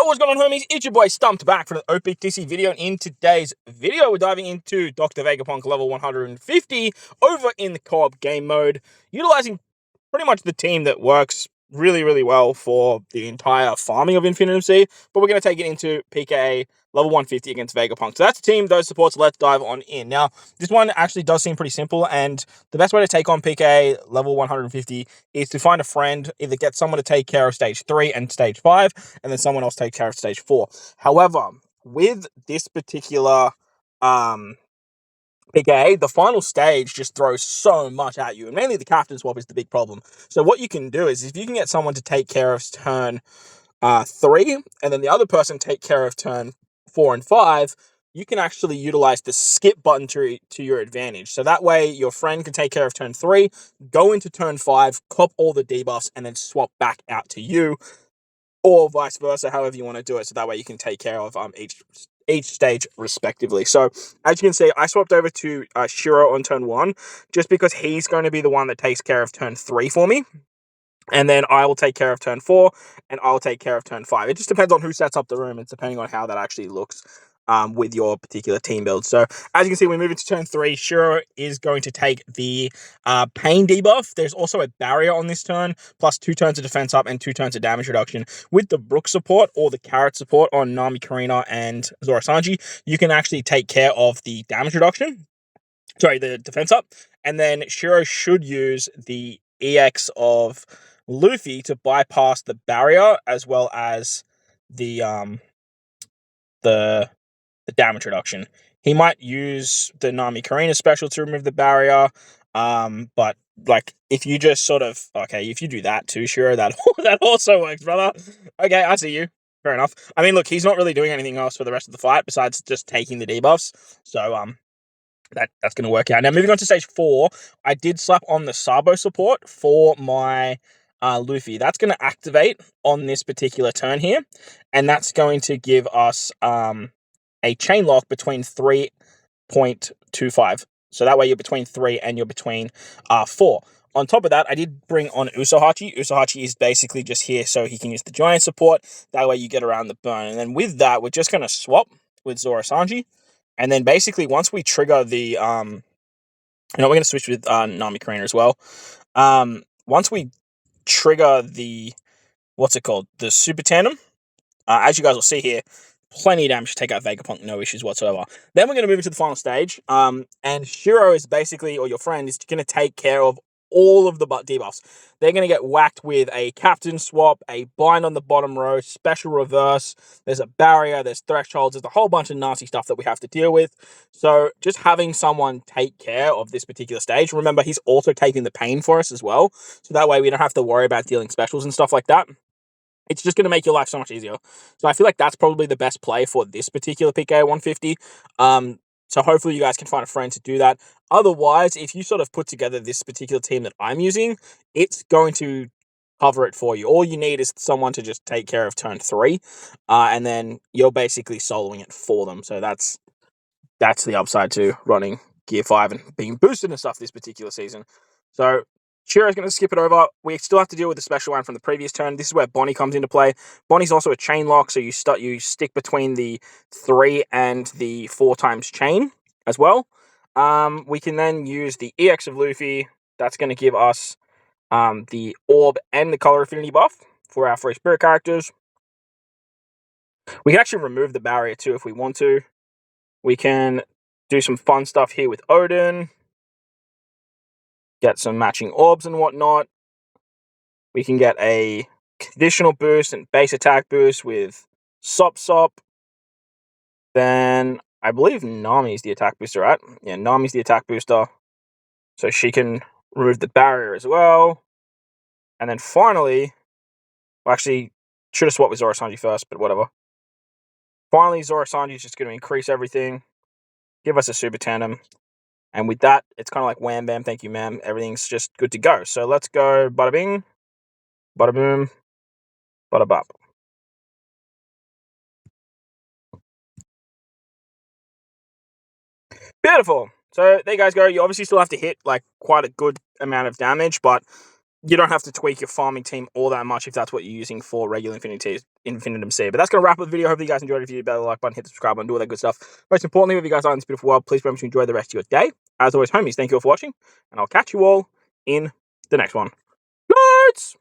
Yo, what's going on, homies? It's your boy Stumped back for an OPTC video, and in today's video, we're diving into Dr. Vega-Punk level 150 over in the co-op game mode, utilizing pretty much the team that works really well for the entire farming of Infinite MC, but we're going to take it into PKA level 150 against Vega-Punk. So that's the team, those supports. Let's dive on in. Now, this one actually does seem pretty simple, and the best way to take on PKA level 150 is to find a friend, either get someone to take care of stage 3 and stage 5, and then someone else take care of stage 4. However, with this particular PKA, the final stage just throws so much at you, and mainly the captain swap is the big problem. So what you can do is, if you can get someone to take care of turn 3, and then the other person take care of turn 4 and 5, you can actually utilize the skip button to your advantage. So that way, your friend can take care of turn 3, go into turn 5, cop all the debuffs, and then swap back out to you, or vice versa, however you want to do it. So that way you can take care of each stage respectively. So as you can see, I swapped over to Shiro on turn 1, just because he's going to be the one that takes care of turn 3 for me. And then I will take care of turn 4, and I'll take care of turn 5. It just depends on who sets up the room. It's depending on how that actually looks with your particular team build. So as you can see, we move into turn 3. Shiro is going to take the pain debuff. There's also a barrier on this turn, plus 2 turns of defense up and 2 turns of damage reduction. With the Brook support or the Carrot support on Nami, Karina, and Zora Sanji, you can actually take care of the damage reduction. Sorry, the defense up. And then Shiro should use the EX of Luffy to bypass the barrier, as well as the damage reduction. He might use the Nami Karina special to remove the barrier, but like, if you just sort of, okay, if you do that too, Shiro, that also works, brother. Okay, I see you. Fair enough. I mean, look, he's not really doing anything else for the rest of the fight besides just taking the debuffs, so that's going to work out. Now, moving on to stage 4, I did slap on the Sabo support for my Luffy. That's going to activate on this particular turn here, and that's going to give us a chain lock between 3.25. So that way you're between 3 and you're between 4. On top of that, I did bring on Usohachi. Usohachi is basically just here so he can use the giant support. That way you get around the burn. And then with that, we're just going to swap with Zora Sanji. And then basically, once we trigger the, we're going to switch with Nami Karina as well. Once we trigger the, the Super Tandem, as you guys will see here, plenty of damage to take out Vega-Punk, no issues whatsoever. Then we're going to move into the final stage, and Shiro is basically, or your friend, is going to take care of all of the debuffs. They're going to get whacked with a captain swap, a bind on the bottom row, special reverse, there's a barrier, there's thresholds, there's a whole bunch of nasty stuff that we have to deal with. So just having someone take care of this particular stage, remember, he's also taking the pain for us as well, so that way we don't have to worry about dealing specials and stuff like that. It's just going to make your life so much easier. So I feel like that's probably the best play for this particular PKA 150. So hopefully you guys can find a friend to do that. Otherwise, if you sort of put together this particular team that I'm using, it's going to cover it for you. All you need is someone to just take care of turn 3, and then you're basically soloing it for them. So that's the upside to running Gear 5 and being boosted and stuff this particular season. So Shiro's going to skip it over. We still have to deal with the special one from the previous turn. This is where Bonnie comes into play. Bonnie's also a chain lock, so you stick between the 3 and the 4 times chain as well. We can then use the EX of Luffy. That's going to give us the orb and the color affinity buff for our 3 spirit characters. We can actually remove the barrier too if we want to. We can do some fun stuff here with Odin. Get some matching orbs and whatnot. We can get a conditional boost and base attack boost with Sop. Then I believe Nami's the attack booster, right? Yeah, Nami's the attack booster. So she can remove the barrier as well. And then finally, well, actually, should have swapped with Zora Sanji first, but whatever. Finally, Zora Sanji is just going to increase everything. Give us a super tandem. And with that, it's kind of like wham, bam, thank you, ma'am. Everything's just good to go. So let's go bada bing, bada boom, bada bop. Beautiful. So there you guys go. You obviously still have to hit like quite a good amount of damage, but you don't have to tweak your farming team all that much if that's what you're using for regular Infinitum C. But that's going to wrap up the video. Hopefully you guys enjoyed it. If you did, better like button, hit the subscribe button, do all that good stuff. Most importantly, if you guys are in this beautiful world, please remember to enjoy the rest of your day. As always, homies, thank you all for watching, and I'll catch you all in the next one. Peace!